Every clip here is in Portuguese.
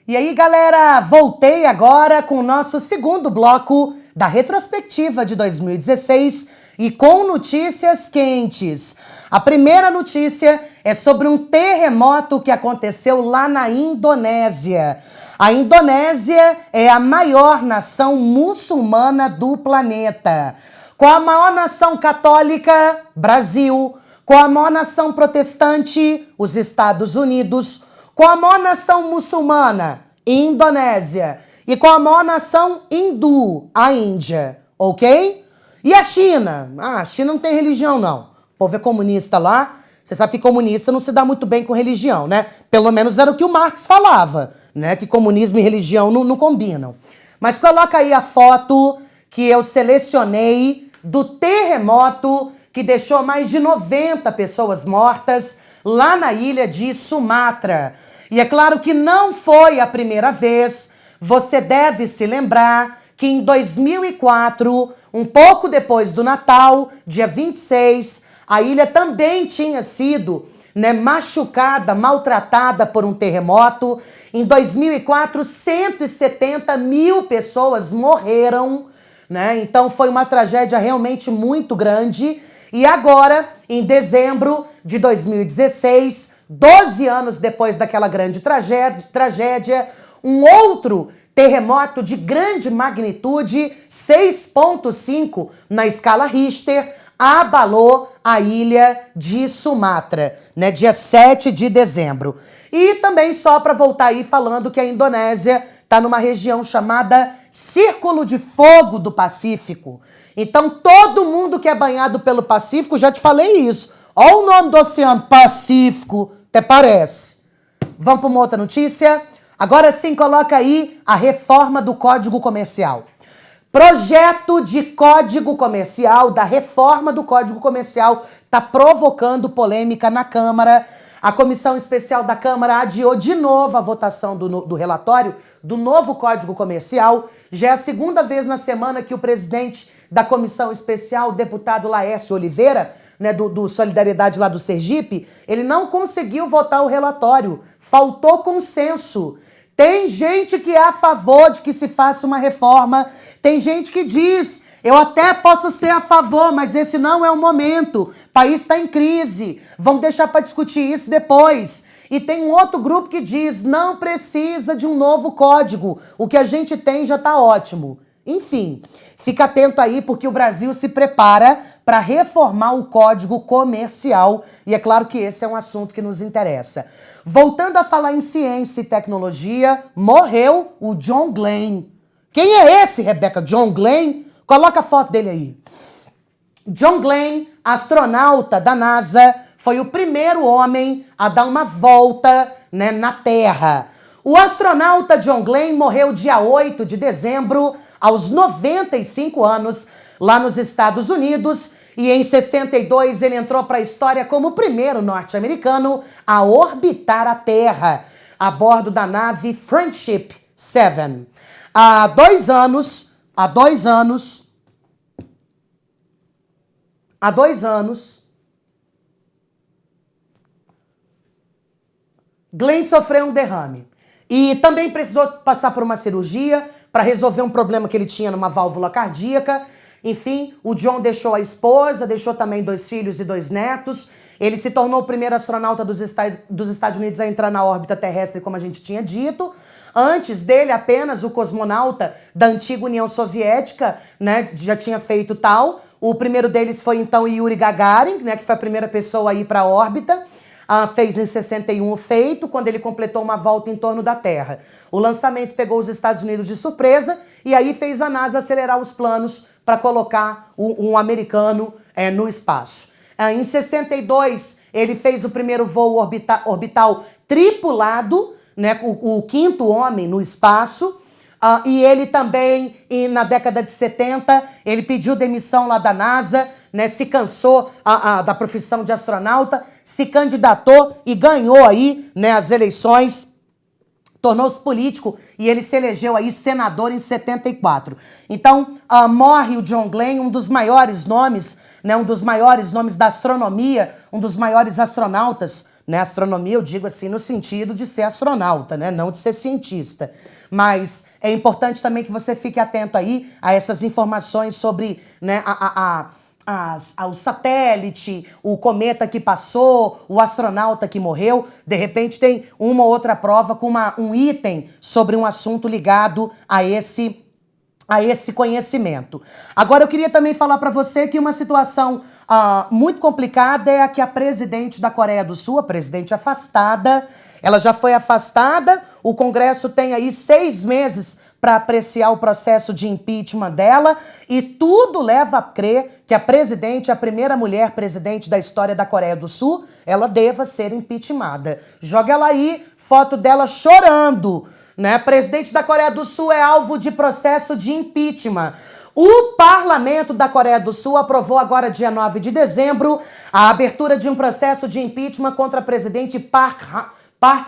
E aí, galera, voltei agora com o nosso segundo bloco da retrospectiva de 2016 e com notícias quentes. A primeira notícia é sobre um terremoto que aconteceu lá na Indonésia. A Indonésia é a maior nação muçulmana do planeta. Com a maior nação católica, Brasil. Com a maior nação protestante, os Estados Unidos. Com a maior nação muçulmana, Indonésia. E com a maior nação hindu, a Índia. Ok? E a China? Ah, a China não tem religião, não. O povo é comunista lá. Você sabe que comunista não se dá muito bem com religião, né? Pelo menos era o que o Marx falava, né? Que comunismo e religião não combinam. Mas coloca aí a foto que eu selecionei do terremoto que deixou mais de 90 pessoas mortas lá na ilha de Sumatra. E é claro que não foi a primeira vez. Você deve se lembrar que em 2004, um pouco depois do Natal, dia 26, a ilha também tinha sido machucada, maltratada por um terremoto. Em 2004, 170 mil pessoas morreram, né? Então foi uma tragédia realmente muito grande. E agora, em dezembro de 2016, 12 anos depois daquela grande tragédia, um outro terremoto de grande magnitude, 6,5 na escala Richter, abalou a ilha de Sumatra, né, dia 7 de dezembro. E também só para voltar aí falando que a Indonésia está numa região chamada Círculo de Fogo do Pacífico. Então todo mundo que é banhado pelo Pacífico, já te falei isso. Olha o nome do oceano, Pacífico, até parece. Vamos para uma outra notícia? Agora sim, coloca aí a reforma do Código Comercial. Projeto de Código Comercial, da reforma do Código Comercial, está provocando polêmica na Câmara. A Comissão Especial da Câmara adiou de novo a votação do relatório do novo Código Comercial. Já é a segunda vez na semana que o presidente da Comissão Especial, o deputado Laércio Oliveira, né, do Solidariedade lá do Sergipe, ele não conseguiu votar o relatório. Faltou consenso. Tem gente que é a favor de que se faça uma reforma. Tem gente que diz, eu até posso ser a favor, mas esse não é o momento. O país está em crise. Vamos deixar para discutir isso depois. E tem um outro grupo que diz, não precisa de um novo código. O que a gente tem já está ótimo. Enfim, fica atento aí porque o Brasil se prepara para reformar o Código Comercial e é claro que esse é um assunto que nos interessa. Voltando a falar em ciência e tecnologia, morreu o John Glenn. Quem é esse, Rebeca? John Glenn? Coloca a foto dele aí. John Glenn, astronauta da NASA, foi o primeiro homem a dar uma volta, né, na Terra. O astronauta John Glenn morreu dia 8 de dezembro, aos 95 anos, lá nos Estados Unidos, e em 62 ele entrou para a história como o primeiro norte-americano a orbitar a Terra, a bordo da nave Friendship 7. Há dois anos, Glenn sofreu um derrame e também precisou passar por uma cirurgia para resolver um problema que ele tinha numa válvula cardíaca. Enfim, o John deixou a esposa, deixou também 2 filhos e 2 netos. Ele se tornou o primeiro astronauta dos Estados Unidos a entrar na órbita terrestre, como a gente tinha dito. Antes dele, apenas o cosmonauta da antiga União Soviética, né, já tinha feito tal. O primeiro deles foi, então, Yuri Gagarin, né, que foi a primeira pessoa a ir para a órbita. Fez em 61 o feito, quando ele completou uma volta em torno da Terra. O lançamento pegou os Estados Unidos de surpresa e aí fez a NASA acelerar os planos para colocar um americano no espaço. Em 62, ele fez o primeiro voo orbital tripulado, né, o 5º homem no espaço. E ele também, na década de 70, ele pediu demissão lá da NASA, né, se cansou da profissão de astronauta, se candidatou e ganhou aí, né, as eleições, tornou-se político e ele se elegeu aí senador em 74. Então, morre o John Glenn, um dos maiores nomes, né, um dos maiores nomes da astronomia, um dos maiores astronautas, né? Astronomia eu digo assim no sentido de ser astronauta, né? Não de ser cientista. Mas é importante também que você fique atento aí a essas informações sobre, né, o satélite, o cometa que passou, o astronauta que morreu. De repente tem uma ou outra prova com um item sobre um assunto ligado a esse conhecimento. Agora eu queria também falar para você que uma situação muito complicada é a que a presidente da Coreia do Sul, a presidente afastada, ela já foi afastada, o Congresso tem aí 6 meses para apreciar o processo de impeachment dela e tudo leva a crer que a presidente, a primeira mulher presidente da história da Coreia do Sul, ela deva ser impeachmentada. Joga ela aí, foto dela chorando, né? Presidente da Coreia do Sul é alvo de processo de impeachment. O parlamento da Coreia do Sul aprovou agora, dia 9 de dezembro, a abertura de um processo de impeachment contra a presidente Park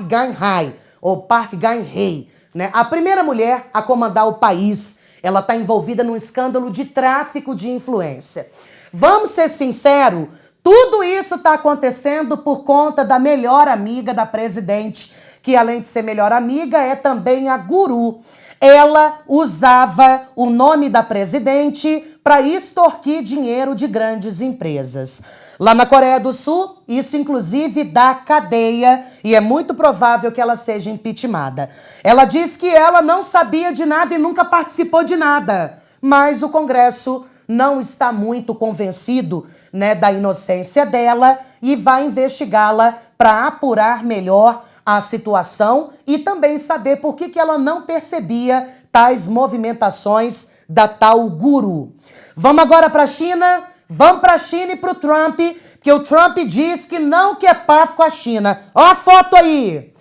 Geun-hye, ou Park Geun-hye, né? A primeira mulher a comandar o país. Ela está envolvida num escândalo de tráfico de influência. Vamos ser sinceros, tudo isso está acontecendo por conta da melhor amiga da presidente, que além de ser melhor amiga, é também a guru. Ela usava o nome da presidente para extorquir dinheiro de grandes empresas. Lá na Coreia do Sul, isso inclusive dá cadeia e é muito provável que ela seja impeachmentada. Ela diz que ela não sabia de nada e nunca participou de nada, mas o Congresso não está muito convencido, né, da inocência dela e vai investigá-la para apurar melhor a situação e também saber por que ela não percebia tais movimentações da tal guru. Vamos agora para a China? Vamos para a China e para o Trump, porque o Trump diz que não quer papo com a China. Olha a foto aí.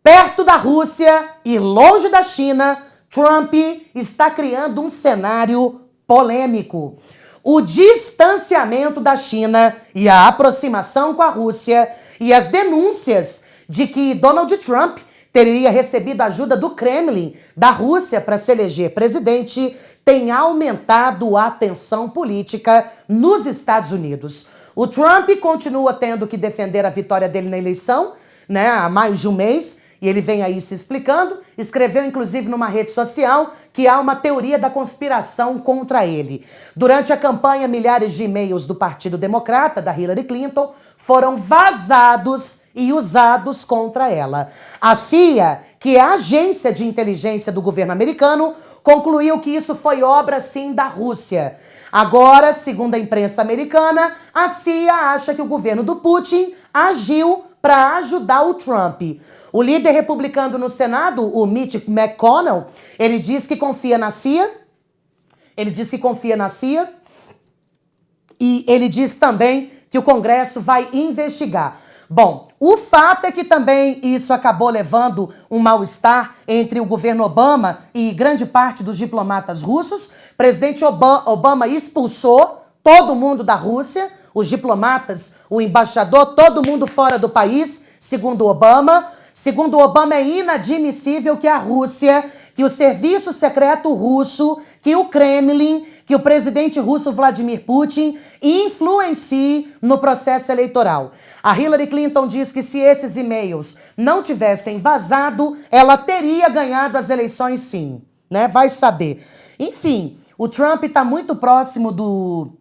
Perto da Rússia e longe da China, Trump está criando um cenário polêmico. O distanciamento da China e a aproximação com a Rússia e as denúncias de que Donald Trump teria recebido ajuda do Kremlin, da Rússia, para se eleger presidente, tem aumentado a tensão política nos Estados Unidos. O Trump continua tendo que defender a vitória dele na eleição, né, há mais de um mês, e ele vem aí se explicando, escreveu inclusive numa rede social que há uma teoria da conspiração contra ele. Durante a campanha, milhares de e-mails do Partido Democrata, da Hillary Clinton, foram vazados e usados contra ela. A CIA, que é a agência de inteligência do governo americano, concluiu que isso foi obra, sim, da Rússia. Agora, segundo a imprensa americana, a CIA acha que o governo do Putin agiu para ajudar o Trump. O líder republicano no Senado, o Mitch McConnell, ele diz que confia na CIA. E ele diz também que o Congresso vai investigar. Bom, o fato é que também isso acabou levando um mal-estar entre o governo Obama e grande parte dos diplomatas russos. O presidente Obama expulsou todo mundo da Rússia, os diplomatas, o embaixador, todo mundo fora do país, segundo Obama. Segundo Obama, é inadmissível que a Rússia, que o serviço secreto russo, que o Kremlin, que o presidente russo Vladimir Putin influencie no processo eleitoral. A Hillary Clinton diz que se esses e-mails não tivessem vazado, ela teria ganhado as eleições sim, né? Vai saber. Enfim, o Trump está muito próximo do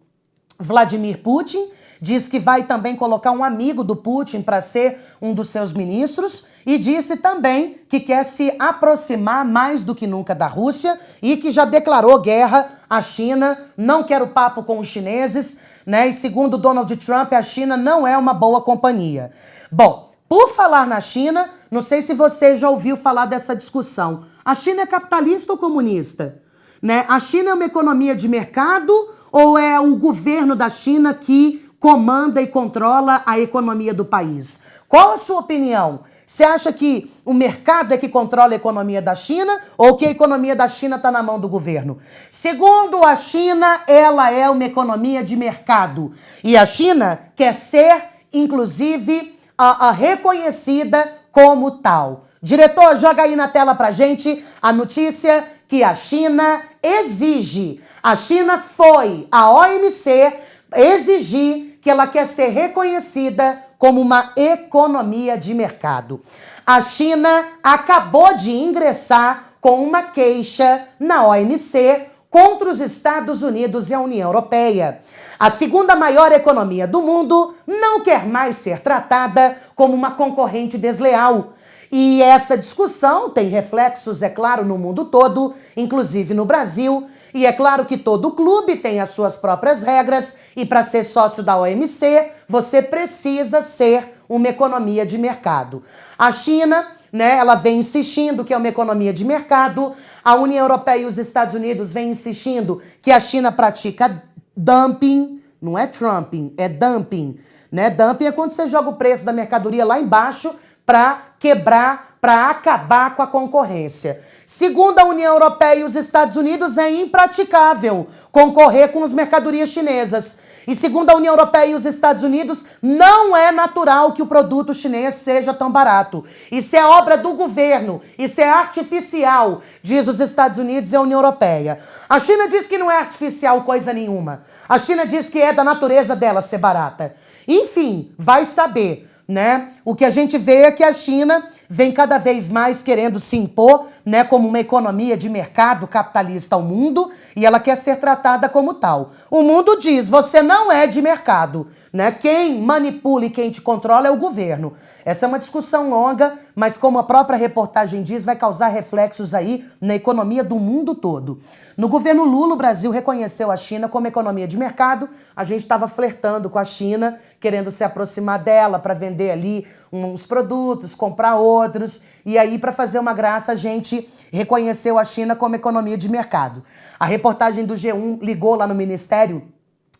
Vladimir Putin, diz que vai também colocar um amigo do Putin para ser um dos seus ministros e disse também que quer se aproximar mais do que nunca da Rússia e que já declarou guerra à China, não quer o papo com os chineses, né? E segundo Donald Trump, a China não é uma boa companhia. Bom, por falar na China, não sei se você já ouviu falar dessa discussão. A China é capitalista ou comunista? Né? A China é uma economia de mercado ou é o governo da China que comanda e controla a economia do país? Qual a sua opinião? Você acha que o mercado é que controla a economia da China ou que a economia da China está na mão do governo? Segundo a China, ela é uma economia de mercado. E a China quer ser, inclusive, reconhecida como tal. Diretor, joga aí na tela pra gente a notícia que a China exige. A China foi à OMC exigir que ela quer ser reconhecida como uma economia de mercado. A China acabou de ingressar com uma queixa na OMC contra os Estados Unidos e a União Europeia. A segunda maior economia do mundo não quer mais ser tratada como uma concorrente desleal. E essa discussão tem reflexos, é claro, no mundo todo, inclusive no Brasil. E é claro que todo clube tem as suas próprias regras e para ser sócio da OMC, você precisa ser uma economia de mercado. A China, né, ela vem insistindo que é uma economia de mercado. A União Europeia e os Estados Unidos vêm insistindo que a China pratica dumping, não é trumping, é dumping, né? Dumping é quando você joga o preço da mercadoria lá embaixo para quebrar, para acabar com a concorrência. Segundo a União Europeia e os Estados Unidos, é impraticável concorrer com as mercadorias chinesas. E segundo a União Europeia e os Estados Unidos, não é natural que o produto chinês seja tão barato. Isso é obra do governo, isso é artificial, diz os Estados Unidos e a União Europeia. A China diz que não é artificial coisa nenhuma. A China diz que é da natureza dela ser barata. Enfim, vai saber. Né? O que a gente vê é que a China vem cada vez mais querendo se impor, né, como uma economia de mercado capitalista ao mundo, e ela quer ser tratada como tal. O mundo diz, você não é de mercado, né? Quem manipula e quem te controla é o governo. Essa é uma discussão longa, mas como a própria reportagem diz, vai causar reflexos aí na economia do mundo todo. No governo Lula, o Brasil reconheceu a China como economia de mercado. A gente estava flertando com a China, querendo se aproximar dela para vender ali uns produtos, comprar outros. E aí, para fazer uma graça, a gente reconheceu a China como economia de mercado. A reportagem do G1 ligou lá no Ministério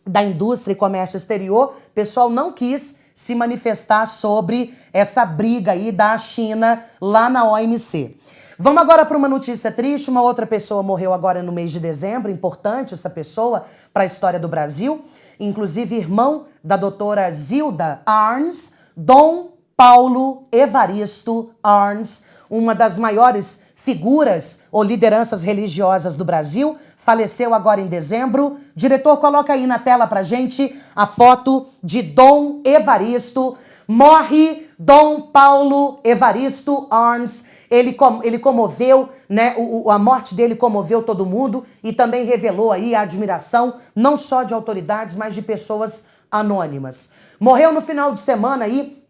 da Indústria e Comércio Exterior. O pessoal não quis se manifestar sobre essa briga aí da China lá na OMC. Vamos agora para uma notícia triste. Uma outra pessoa morreu agora no mês de dezembro. Importante essa pessoa para a história do Brasil. Inclusive irmão da doutora Zilda Arns, Dom Paulo Evaristo Arns, uma das maiores figuras ou lideranças religiosas do Brasil, faleceu agora em dezembro. Diretor, coloca aí na tela pra gente a foto de Dom Evaristo. Morre Dom Paulo Evaristo Arns. Ele comoveu, né? A morte dele comoveu todo mundo e também revelou aí a admiração não só de autoridades, mas de pessoas anônimas. Morreu no final de semana aí.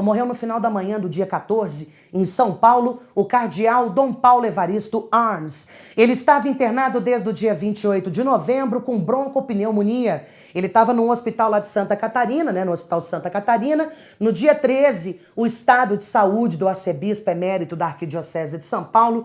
Morreu no final da manhã do dia 14, em São Paulo, o cardeal Dom Paulo Evaristo Arns. Ele estava internado desde o dia 28 de novembro com broncopneumonia. Ele estava num hospital lá de Santa Catarina, né, no Hospital Santa Catarina. No dia 13, o estado de saúde do arcebispo emérito da Arquidiocese de São Paulo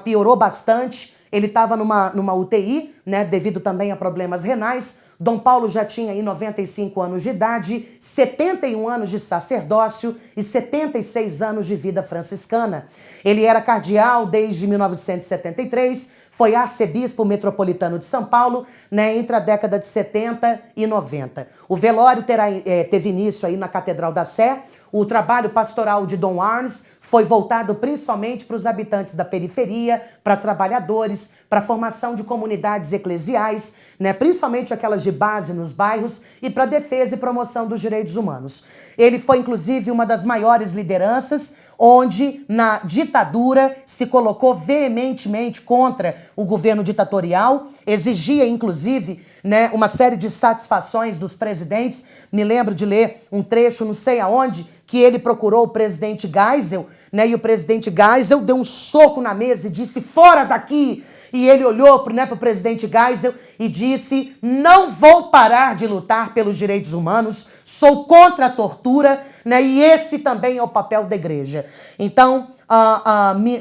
piorou bastante. Ele estava numa UTI, né, devido também a problemas renais. Dom Paulo já tinha aí 95 anos de idade, 71 anos de sacerdócio e 76 anos de vida franciscana. Ele era cardeal desde 1973, foi arcebispo metropolitano de São Paulo, né, entre a década de 70 e 90. O velório teve início aí na Catedral da Sé. O trabalho pastoral de Dom Arns foi voltado principalmente para os habitantes da periferia, para trabalhadores, para a formação de comunidades eclesiais, né, principalmente aquelas de base nos bairros, e para a defesa e promoção dos direitos humanos. Ele foi, inclusive, uma das maiores lideranças, onde, na ditadura, se colocou veementemente contra o governo ditatorial, exigia, inclusive, né, uma série de satisfações dos presidentes. Me lembro de ler um trecho, não sei aonde, que ele procurou o presidente Geisel, né, e o presidente Geisel deu um soco na mesa e disse, fora daqui! E ele olhou para o presidente Geisel e disse, não vou parar de lutar pelos direitos humanos, sou contra a tortura, né? E esse também é o papel da igreja. Então,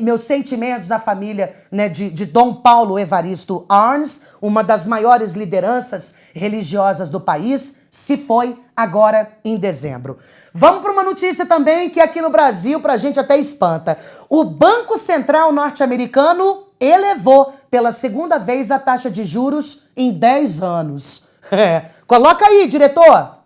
meus sentimentos à família, né, de Dom Paulo Evaristo Arns, uma das maiores lideranças religiosas do país, se foi agora em dezembro. Vamos para uma notícia também que aqui no Brasil, para a gente até espanta. O Banco Central norte-americano elevou pela segunda vez a taxa de juros em 10 anos. Coloca aí, diretor.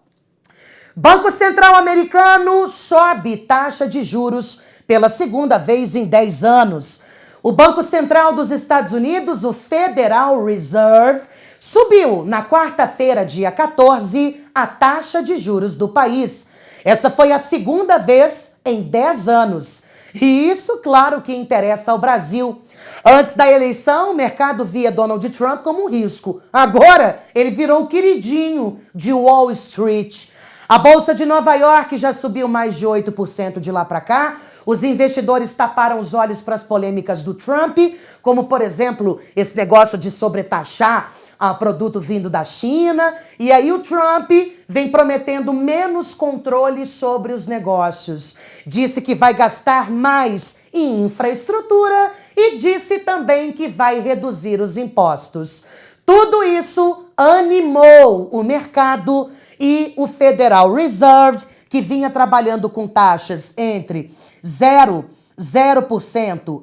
Banco Central americano sobe taxa de juros pela segunda vez em 10 anos. O Banco Central dos Estados Unidos, o Federal Reserve, subiu na quarta-feira, dia 14, a taxa de juros do país. Essa foi a segunda vez em 10 anos. E isso, claro, que interessa ao Brasil. Antes da eleição, o mercado via Donald Trump como um risco. Agora, ele virou o queridinho de Wall Street. A Bolsa de Nova York já subiu mais de 8% de lá para cá. Os investidores taparam os olhos para as polêmicas do Trump, como, por exemplo, esse negócio de sobretaxar produto vindo da China. E aí o Trump vem prometendo menos controle sobre os negócios. Disse que vai gastar mais em infraestrutura e disse também que vai reduzir os impostos. Tudo isso animou o mercado e o Federal Reserve, que vinha trabalhando com taxas entre 0%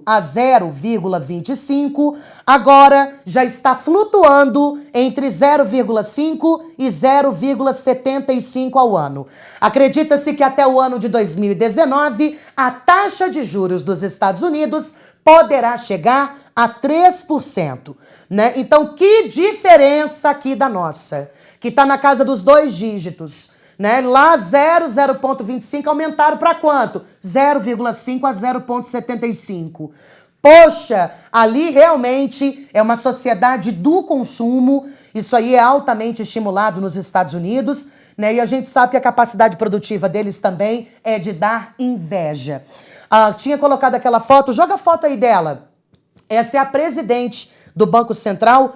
a 0,25%, agora já está flutuando entre 0,5% e 0,75% ao ano. Acredita-se que até o ano de 2019, a taxa de juros dos Estados Unidos poderá chegar a 3%. Né? Então, que diferença aqui da nossa, que está na casa dos 2 dígitos. Né? Lá 0,25 aumentaram para quanto? 0,5 a 0,75. Poxa, ali realmente é uma sociedade do consumo. Isso aí é altamente estimulado nos Estados Unidos, né? E a gente sabe que a capacidade produtiva deles também é de dar inveja. Tinha colocado aquela foto, joga a foto aí dela. Essa é a presidente do Banco Central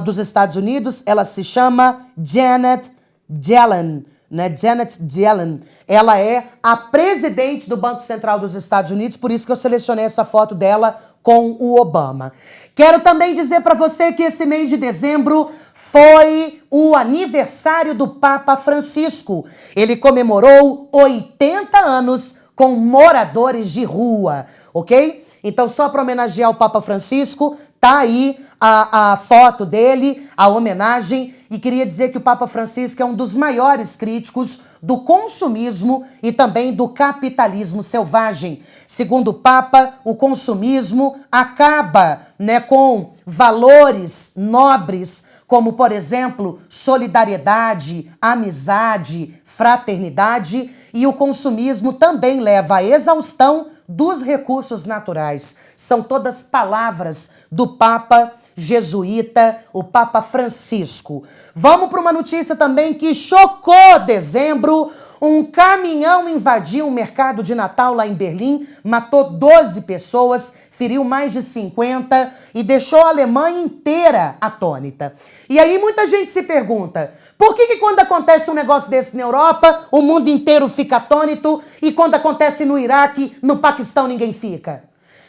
dos Estados Unidos. Ela se chama Janet Yellen. Né? Janet Yellen, ela é a presidente do Banco Central dos Estados Unidos, por isso que eu selecionei essa foto dela com o Obama. Quero também dizer para você que esse mês de dezembro foi o aniversário do Papa Francisco. Ele comemorou 80 anos com moradores de rua, ok? Então, só para homenagear o Papa Francisco, tá aí a foto dele, a homenagem, e queria dizer que o Papa Francisco é um dos maiores críticos do consumismo e também do capitalismo selvagem. Segundo o Papa, o consumismo acaba, né, com valores nobres, como, por exemplo, solidariedade, amizade, fraternidade, e o consumismo também leva à exaustão dos recursos naturais. São todas palavras do Papa jesuíta, o Papa Francisco. Vamos para uma notícia também que chocou dezembro. Um caminhão invadiu um mercado de Natal lá em Berlim, matou 12 pessoas, feriu mais de 50 e deixou a Alemanha inteira atônita. E aí muita gente se pergunta, por que quando acontece um negócio desse na Europa, o mundo inteiro fica atônito e quando acontece no Iraque, no Paquistão, ninguém fica?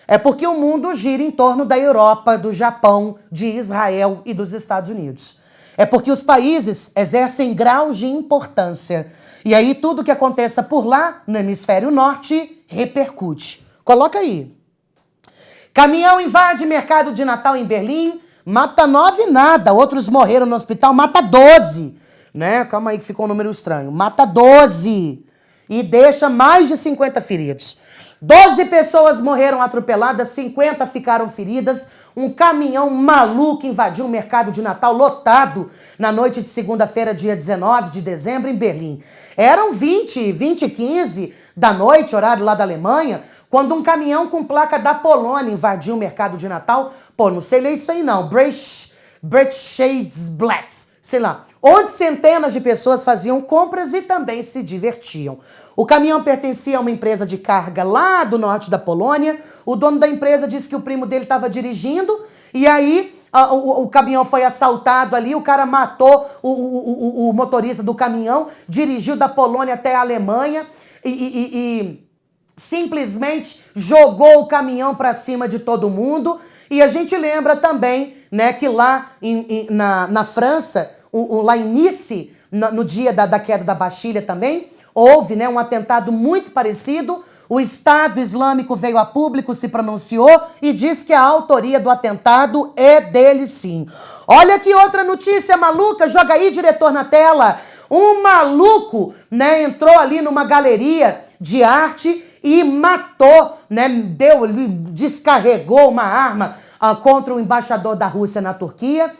É porque o mundo gira em torno da Europa, do Japão, de Israel e dos Estados Unidos. É porque os países exercem graus de importância. E aí tudo que aconteça por lá, no hemisfério norte, repercute. Coloca aí. Caminhão invade mercado de Natal em Berlim, mata 9 nada. Outros morreram no hospital, mata 12. Né? Calma aí que ficou um número estranho. Mata 12. E deixa mais de 50 feridos. 12 pessoas morreram atropeladas, 50 ficaram feridas. Um caminhão maluco invadiu um mercado de Natal lotado na noite de segunda-feira, dia 19 de dezembro, em Berlim. Eram 20h15 da noite, horário lá da Alemanha, quando um caminhão com placa da Polônia invadiu o mercado de Natal. Pô, não sei ler isso aí não. Breitscheidsblatt, sei lá. Onde centenas de pessoas faziam compras e também se divertiam. O caminhão pertencia a uma empresa de carga lá do norte da Polônia. O dono da empresa disse que o primo dele estava dirigindo e aí o caminhão foi assaltado ali, o cara matou o motorista do caminhão, dirigiu da Polônia até a Alemanha e simplesmente jogou o caminhão para cima de todo mundo. E a gente lembra também, né, que lá na França, lá em Nice, no dia da queda da Bastilha também, houve, né, um atentado muito parecido. O Estado Islâmico veio a público, se pronunciou e diz que a autoria do atentado é dele sim. Olha que outra notícia maluca, joga aí, diretor, na tela. Um maluco, né, entrou ali numa galeria de arte e matou, né, descarregou uma arma contra o embaixador da Rússia na Turquia.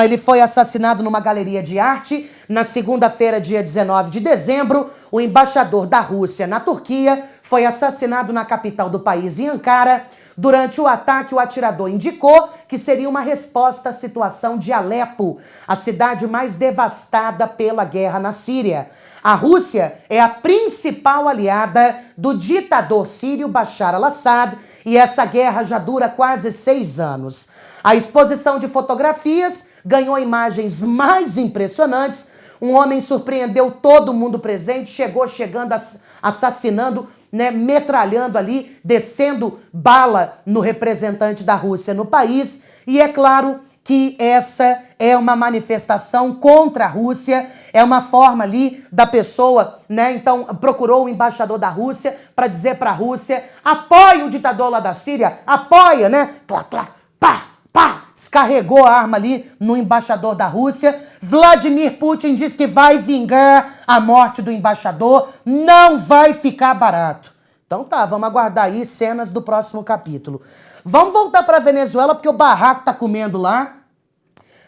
Ele foi assassinado numa galeria de arte na segunda-feira, dia 19 de dezembro. o embaixador da Rússia na Turquia, foi assassinado na capital do país, em Ankara. Durante o ataque, o atirador indicou que seria uma resposta à situação de Alepo, a cidade mais devastada pela guerra na Síria. A Rússia é a principal aliada do ditador sírio Bashar al-Assad e essa guerra já dura quase 6 anos. A exposição de fotografias ganhou imagens mais impressionantes. Um homem surpreendeu todo mundo presente, chegando, assassinando, né, metralhando ali, descendo bala no representante da Rússia no país. E é claro que essa é uma manifestação contra a Rússia, é uma forma ali da pessoa, né? Então procurou o embaixador da Rússia para dizer para a Rússia: apoia o ditador lá da Síria, apoia, né? Plá, plá, pá, pá. Descarregou a arma ali no embaixador da Rússia. Vladimir Putin diz que vai vingar a morte do embaixador. Não vai ficar barato. Então tá, vamos aguardar aí cenas do próximo capítulo. Vamos voltar para a Venezuela, porque o barraco tá comendo lá.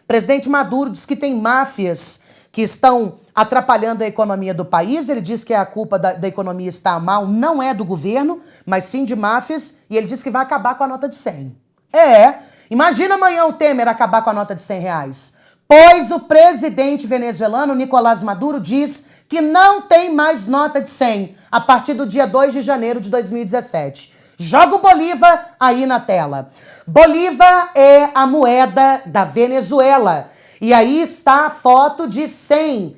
Presidente Maduro diz que tem máfias que estão atrapalhando a economia do país. Ele diz que a culpa da economia estar mal não é do governo, mas sim de máfias. E ele diz que vai acabar com a nota de 100. Imagina amanhã o Temer acabar com a nota de 100 reais. Pois o presidente venezuelano, Nicolás Maduro, diz que não tem mais nota de 100 a partir do dia 2 de janeiro de 2017. Joga o Bolívar aí na tela. Bolívar é a moeda da Venezuela. E aí está a foto de 100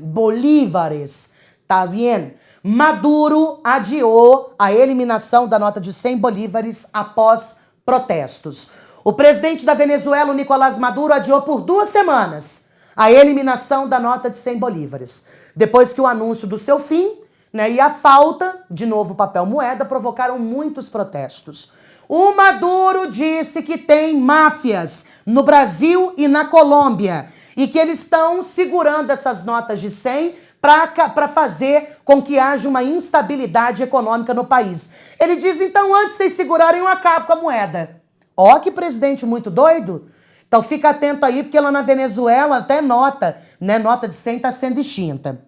bolívares. Tá vendo? Maduro adiou a eliminação da nota de 100 bolívares após protestos. O presidente da Venezuela, Nicolás Maduro, adiou por 2 semanas a eliminação da nota de 100 bolívares. Depois que o anúncio do seu fim, né, e a falta de novo papel moeda provocaram muitos protestos. O Maduro disse que tem máfias no Brasil e na Colômbia e que eles estão segurando essas notas de 100 para fazer com que haja uma instabilidade econômica no país. Ele diz, então, antes de vocês segurarem, eu acabo com a moeda. Ó, que presidente muito doido. Então fica atento aí, porque lá na Venezuela até nota, né, nota de 100 está sendo extinta.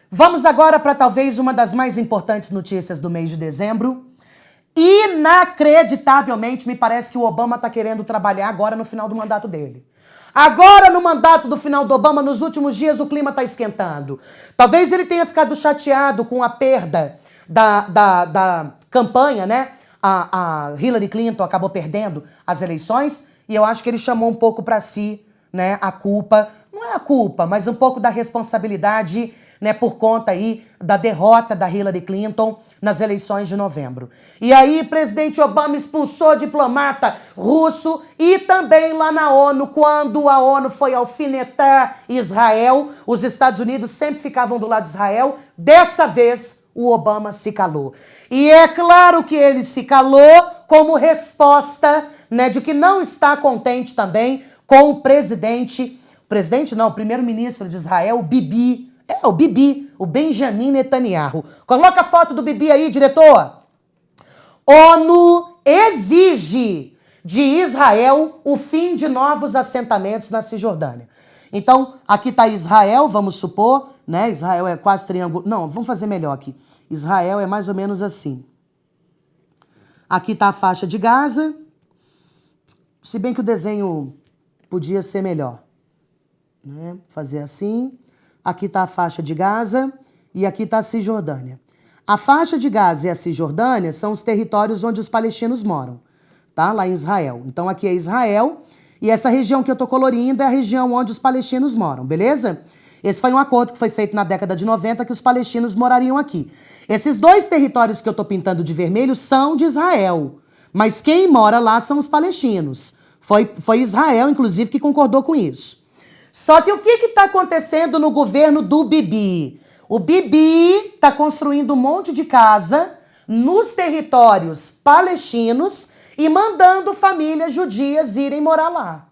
Vamos agora para talvez uma das mais importantes notícias do mês de dezembro. Inacreditavelmente, me parece que o Obama está querendo trabalhar agora no final do mandato dele. Agora, no mandato do final do Obama, nos últimos dias, o clima está esquentando. Talvez ele tenha ficado chateado com a perda da campanha, né? A Hillary Clinton acabou perdendo as eleições e eu acho que ele chamou um pouco para si, né, a culpa. Não é a culpa, mas um pouco da responsabilidade, né, por conta aí da derrota da Hillary Clinton nas eleições de novembro. E aí, presidente Obama expulsou diplomata russo e também lá na ONU, quando a ONU foi alfinetar Israel, os Estados Unidos sempre ficavam do lado de Israel. Dessa vez, o Obama se calou. E é claro que ele se calou como resposta, né, de que não está contente também com o primeiro-ministro de Israel, o Bibi. O Bibi, o Benjamin Netanyahu. Coloca a foto do Bibi aí, diretor. ONU exige de Israel o fim de novos assentamentos na Cisjordânia. Então, aqui está Israel, vamos supor, né? Israel é quase triângulo. Não, vamos fazer melhor aqui. Israel é mais ou menos assim. Aqui está a faixa de Gaza. Se bem que o desenho podia ser melhor. Né? Fazer assim. Aqui está a faixa de Gaza e aqui está a Cisjordânia. A faixa de Gaza e a Cisjordânia são os territórios onde os palestinos moram, tá? Lá em Israel. Então aqui é Israel e essa região que eu estou colorindo é a região onde os palestinos moram, beleza? Esse foi um acordo que foi feito na década de 90 que os palestinos morariam aqui. Esses 2 territórios que eu estou pintando de vermelho são de Israel, mas quem mora lá são os palestinos. Foi Israel, inclusive, que concordou com isso. Só que o que está acontecendo no governo do Bibi? O Bibi está construindo um monte de casa nos territórios palestinos e mandando famílias judias irem morar lá.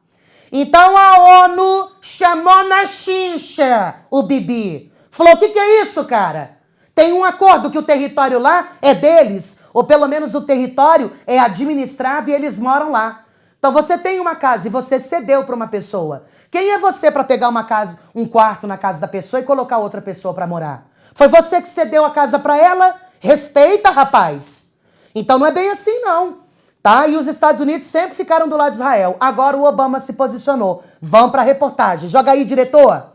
Então a ONU chamou na chincha o Bibi. Falou, o que é isso, cara? Tem um acordo que o território lá é deles, ou pelo menos o território é administrado e eles moram lá. Então você tem uma casa e você cedeu para uma pessoa. Quem é você para pegar uma casa, um quarto na casa da pessoa e colocar outra pessoa para morar? Foi você que cedeu a casa para ela? Respeita, rapaz. Então não é bem assim, não. Tá? E os Estados Unidos sempre ficaram do lado de Israel. Agora o Obama se posicionou. Vamos para a reportagem. Joga aí, diretor.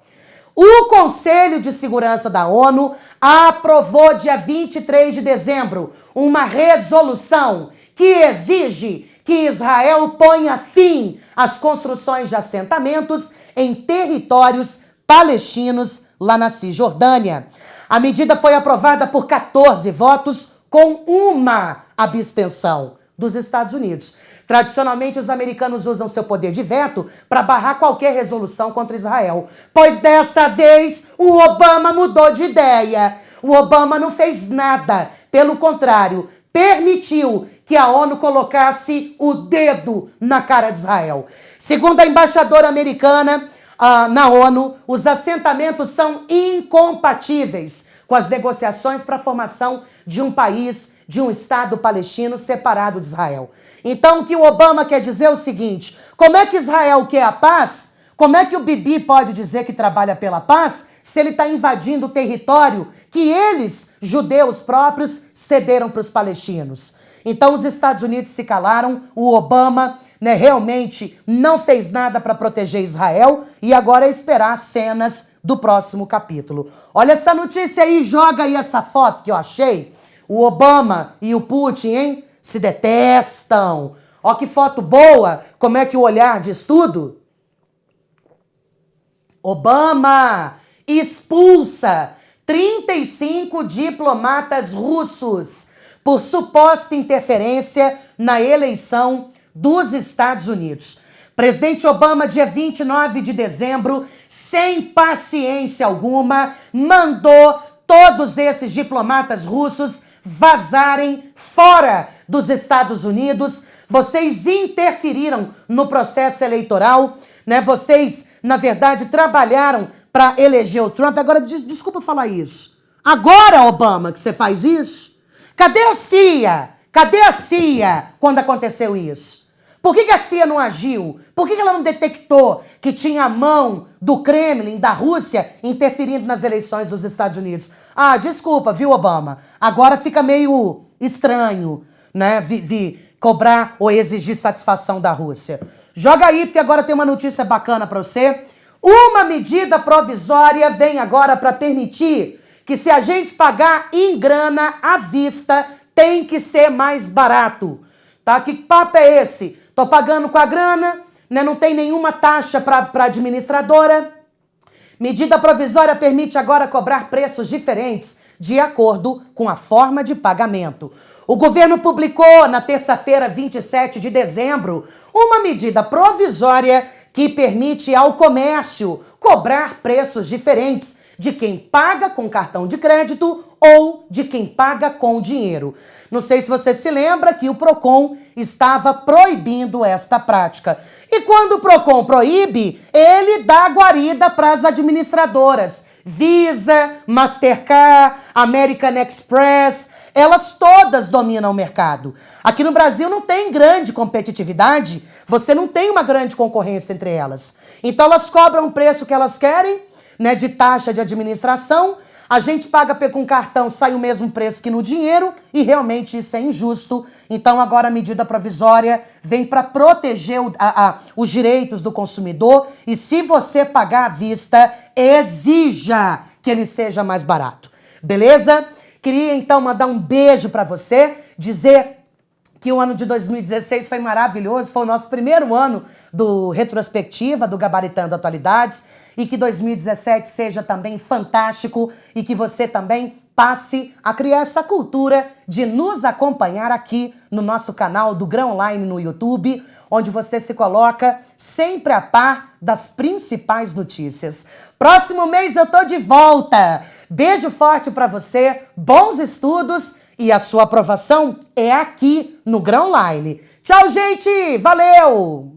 O Conselho de Segurança da ONU aprovou dia 23 de dezembro uma resolução que exige que Israel ponha fim às construções de assentamentos em territórios palestinos lá na Cisjordânia. A medida foi aprovada por 14 votos com uma abstenção dos Estados Unidos. Tradicionalmente, os americanos usam seu poder de veto para barrar qualquer resolução contra Israel. Pois dessa vez, o Obama mudou de ideia. O Obama não fez nada. Pelo contrário, permitiu que a ONU colocasse o dedo na cara de Israel. Segundo a embaixadora americana na ONU, os assentamentos são incompatíveis com as negociações para a formação de um país, de um Estado palestino separado de Israel. Então, o que o Obama quer dizer é o seguinte: como é que Israel quer a paz? Como é que o Bibi pode dizer que trabalha pela paz se ele está invadindo o território que eles, judeus próprios, cederam para os palestinos? Então, os Estados Unidos se calaram, o Obama realmente não fez nada para proteger Israel e agora é esperar as cenas do próximo capítulo. Olha essa notícia aí, joga aí essa foto que eu achei. O Obama e o Putin, hein? Se detestam. Ó que foto boa, como é que o olhar diz tudo? Obama expulsa 35 diplomatas russos por suposta interferência na eleição dos Estados Unidos. Presidente Obama, dia 29 de dezembro, sem paciência alguma, mandou todos esses diplomatas russos vazarem fora dos Estados Unidos. Vocês interferiram no processo eleitoral, né? Vocês, na verdade, trabalharam para eleger o Trump. Agora, desculpa falar isso. Agora, Obama, que você faz isso? Cadê a CIA? Cadê a CIA quando aconteceu isso? Por que a CIA não agiu? Por que ela não detectou que tinha a mão do Kremlin, da Rússia, interferindo nas eleições dos Estados Unidos? Ah, desculpa, viu, Obama? Agora fica meio estranho, né, cobrar ou exigir satisfação da Rússia. Joga aí, porque agora tem uma notícia bacana para você. Uma medida provisória vem agora para permitir que, se a gente pagar em grana à vista, tem que ser mais barato. Tá? Que papo é esse? Tô pagando com a grana, né? Não tem nenhuma taxa para administradora. Medida provisória permite agora cobrar preços diferentes de acordo com a forma de pagamento. O governo publicou na terça-feira, 27 de dezembro, uma medida provisória que permite ao comércio cobrar preços diferentes de quem paga com cartão de crédito ou de quem paga com dinheiro. Não sei se você se lembra que o Procon estava proibindo esta prática. E quando o Procon proíbe, ele dá guarida para as administradoras. Visa, Mastercard, American Express, elas todas dominam o mercado. Aqui no Brasil não tem grande competitividade, você não tem uma grande concorrência entre elas. Então elas cobram o preço que elas querem, né, de taxa de administração. A gente paga com cartão, sai o mesmo preço que no dinheiro e realmente isso é injusto. Então agora a medida provisória vem para proteger os direitos do consumidor e, se você pagar à vista, exija que ele seja mais barato. Beleza? Queria então mandar um beijo para você, dizer que o ano de 2016 foi maravilhoso, foi o nosso primeiro ano do Retrospectiva, do Gabaritando Atualidades, e que 2017 seja também fantástico e que você também passe a criar essa cultura de nos acompanhar aqui no nosso canal do Grão Online no YouTube, onde você se coloca sempre a par das principais notícias. Próximo mês eu tô de volta. Beijo forte para você, bons estudos e a sua aprovação é aqui no Grão Online. Tchau, gente! Valeu!